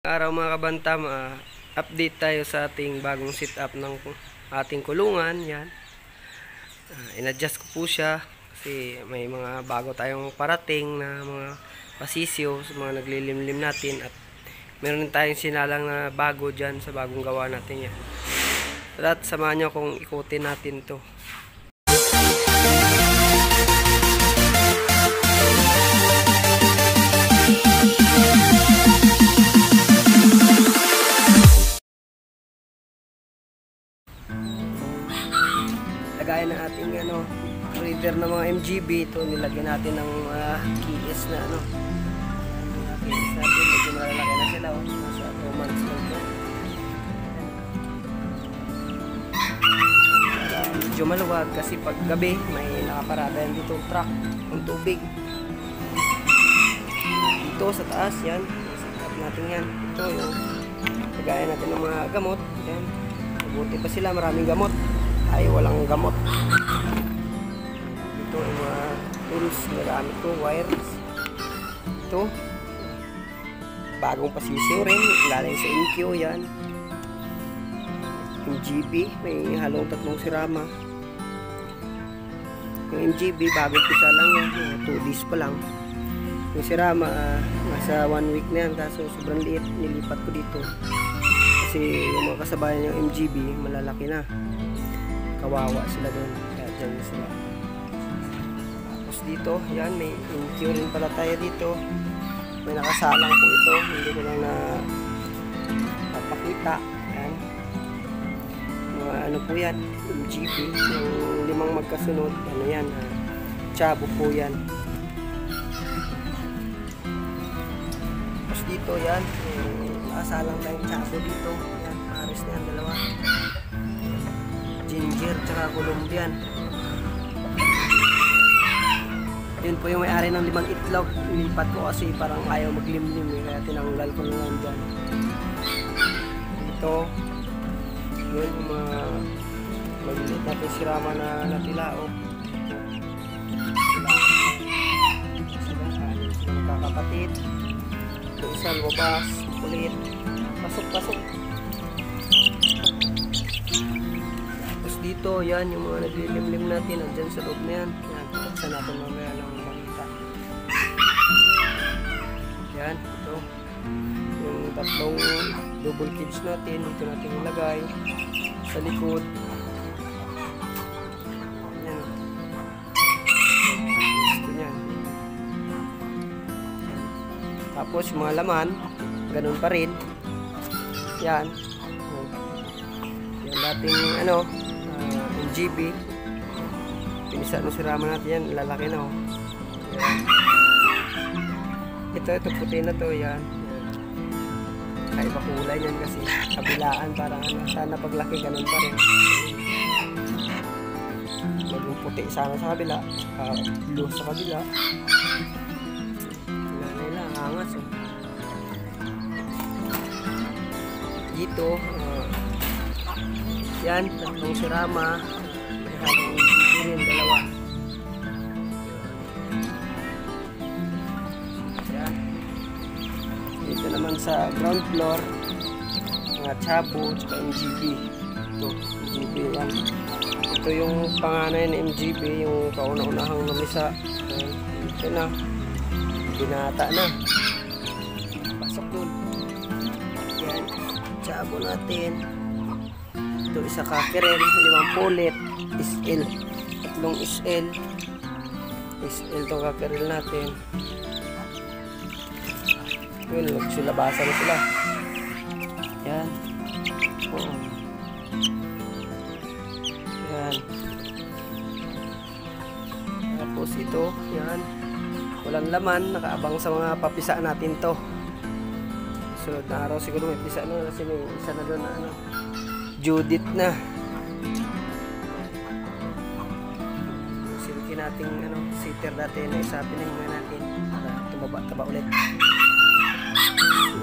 Araw mga kabantam, update tayo sa ating bagong setup ng ating kulungan. Yan. In-adjust ko po siya kasi may mga bago tayong parating na mga pasisyo sa mga naglilimlim natin, at meron tayong sinalang na bago dyan sa bagong gawa natin yan. At samahan nyo kung ikutin natin to. Lagayan ng ating reader ng mga MGB. Ito nilagyan natin ng keys na keys natin. Medyo malalaki na sila, nasa 2 months lang ito. Medyo maluwag kasi pag gabi may nakaparada yan dito truck ng tubig dito sa taas. Yan, set natin yan. Ito yung lagayan natin ng mga gamot. Yan, mabuti pa sila, maraming gamot ay walang gamot. Ito yung mga tools na gamit ko, wires. Ito bagong pasisyo rin, galing sa NQ. Yan, MGB, may halong 3 sirama. Yung MGB bagong pisa lang yan, 2 days pa lang. Yung sirama nasa 1 week na yan, kaso sobrang liit, nilipat ko dito kasi yung mga kasabayan yung MGB malalaki na, kawawa sila doon, kaya dyan sila. Tapos dito, yan, may NQ rin pala tayo dito. May nakasalang po ito, hindi ko lang na papakita. Yan, mga ano po yan, MGB, yung 5 magkasunod, ano yan, Chabo po yan. Tapos dito, yan, nakasalang tayong Chabo dito. Yan, pares na yan, 2, Ginger tsaka Colombian. Yun po yung may-ari ng 5 itlog. Ilipat ko kasi parang ayaw maglimlim kaya tinanggal ko lang dyan. Dito, yun yung mga maglilit natin sirama na natilao. Sila magkakapatid. Yung isa lumabas, kulit, pasok. Tapos dito, yan yung mga naglilimlim natin, andyan sa loob na yan. Yan, paksa natin mamaya ng makita. Yan, ito yung 3 double cage natin, dito natin ilagay sa likod. Yan, gusto nyan. Tapos yung mga laman ganun pa rin. Yan, yung dating MGB, pinisa na sirama natin yan, lalaki na. Yan. Ito puti na to. Yan, ay kulay yan kasi kabilaan, parang sana paglaki ganun pa rin. Maging puti sana sa kabila, blue sa kabila. Nanay lang, angas. Dito, yan, 3 sirama, may halong rin 2. Yan. Dito naman sa ground floor, mga Chabo at MGB. Ito, MGB yan. Ito yung panganay na MGB, yung kauna-unahang namisa. Ito na, binata na, pasok dun. Yan, Chabo natin. Ito isa kakerel, 5 pulit, SL, 3 SL. SL itong kakerel natin. Yun, nagsilabasa na sila. Yan. Oh. Yan. Tapos ito, yan, walang laman, nakaabang sa mga papisa natin to. Sunod na araw siguro may pisa na, kasi may isa na doon na Judith na. Silky nating sitter dati na isa, pinahinga natin para tumaba ulit.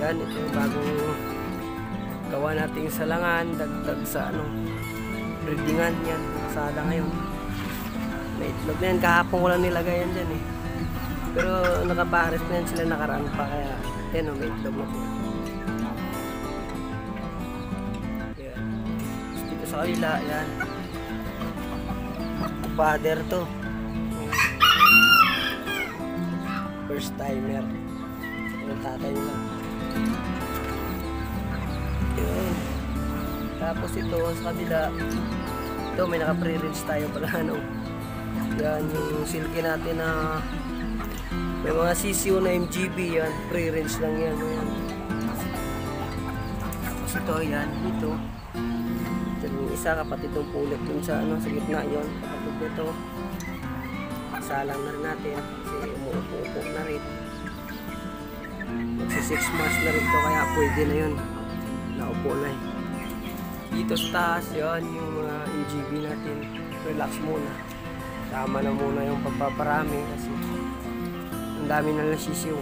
Yan, ito yung bagong gawa nating salangan, dagdag sa breedingan. Yan, sala ngayon. May itlog na yan, kahapon ko lang nilagay yan dyan pero nakapares na yan sila, nakaraan pa, kaya yan may itlog na po. sa kabila, yan. Father to. First timer. Yung tatay nila. Yun. Tapos ito sa kabila. Ito may naka pre-rinse tayo pala ano. Yan yung silky natin na may mga CCU na MGB yan. Pre-rinse lang yan. Yan. Tapos ito yan dito. Yung isa kapatid ng pulot dun sa ano sa gitna yon. Kapatid nito. Salang na rin natin kasi umuupo na rin. Magsi 6 months na rin to kaya pwede na yun. Naupo na eh. Dito sa taas yun yung mga MGB natin. Relax muna. Tama na muna yung pagpaparami kasi ang dami na nasisiw.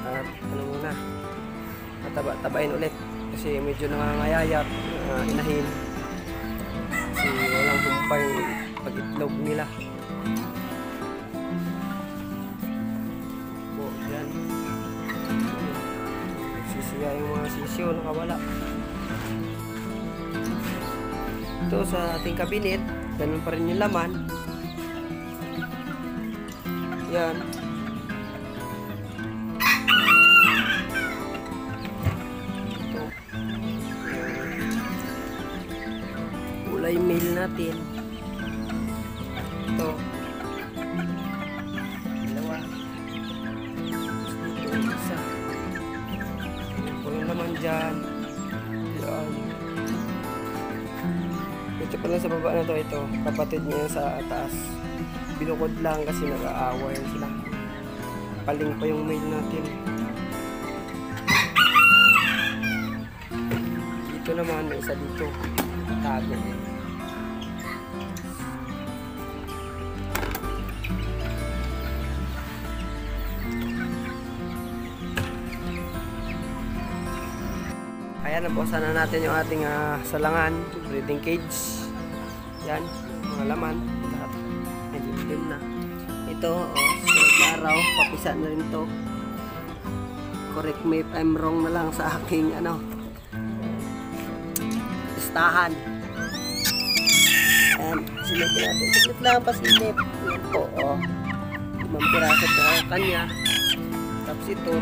At ano muna, mataba-tabain ulit kasi medyo nangangayayat, inahin kasi walang humpay pag-itlog nila. O, yan. Sisiya yung mga sisiyo, nakawala. Ito sa ating kabinet, ganun pa rin yung laman. Yan. Ito. Kulay mail natin. Ito. Dalawa. Ito yung isa. Ito yung laman dyan. Yan. Ito pala sa baba na to, ito. Kapatid niya sa taas. Binukod lang kasi nag-aaway sila. Paling pa yung mail natin. Dito naman, may isa dito. Tago. Ayan, nabukasan na natin yung ating salangan, breeding cage. Yan, mga laman. Lahat. Medyo na. Ito, sunod na araw, papisa na rin to. Correct me if I'm wrong na lang sa aking listahan. Ayan, silipin natin. Silip lang pasilip. Yan po, 5 piraso po kanya. Tapos ito,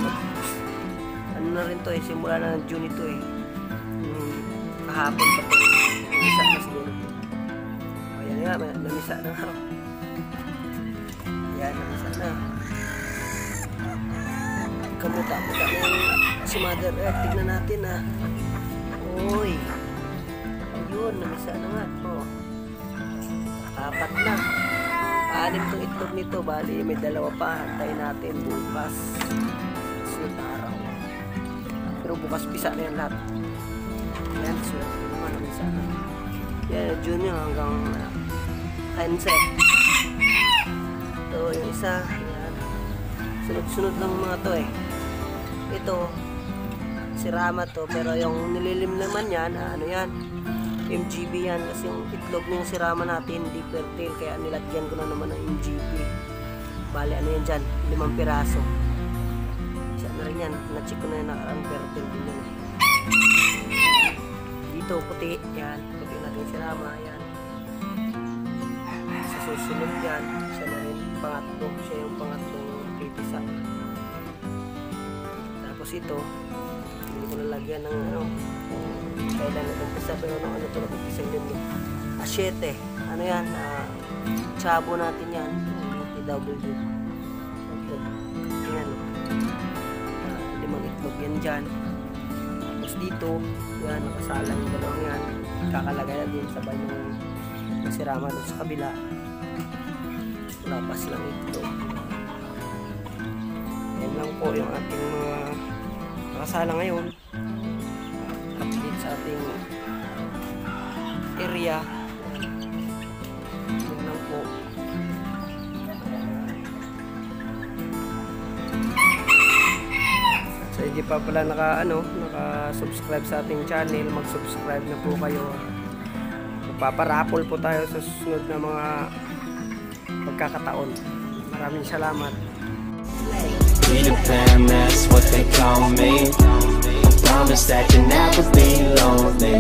ano na rin to simula na ng June ito kahapon pa po. Namisa na siguro. Ayan nga, namisa na. Ayan, namisa na. Kamuta-muta na si Mother Earth. Tignan natin Uy. Ayun, namisa na nga. 4 na. 6 itong itlog nito. Bali, may 2 pa. Antayin natin bukas. Sunod na araw. Pero bukas pisa na yan lahat. Yan, sulat ko naman ang isa. Yan, junior hanggang 15. Ito, yung isa. Yan. Sunod-sunod lang mga to Ito, si Rama to. Pero yung nililim naman yan, ano yan? MGB yan. Kasi yung itlog ng si Rama natin, hindi fertile. Kaya nilagyan ko na naman ng MGB. Bali, ano yan dyan? 5 piraso. Isa na rin yan. Na-check ko na yan nakarang fertile din yan. Dito, puti. Yan. Puti natin si Rama. Yan. Sa susunod yan, siya na rin pangatlo. Siya yung pangatlong pipisa. Tapos ito, hindi ko nalagyan ng kailan nag-umpisa. Pero ano ito nag-umpisa din yung 7. Ano yan? Chabo natin yan. TW. Yan. 5 itlog yan dyan. Tapos dito, yan, nakasalang yung dalawang yan. Kakalagay na din sabay ng masirama doon sa kabila. Lapas lang ito. Yan lang po yung ating mga nakasala ngayon. Update sa ating area. Yan lang po. So, hindi pa pala naka-subscribe sa ating channel, mag-subscribe na po kayo. Magpaparapol po tayo sa susunod na mga pagkakataon. Maraming salamat. Peter Pan, that's what they call me. I promise that you'll never be lonely.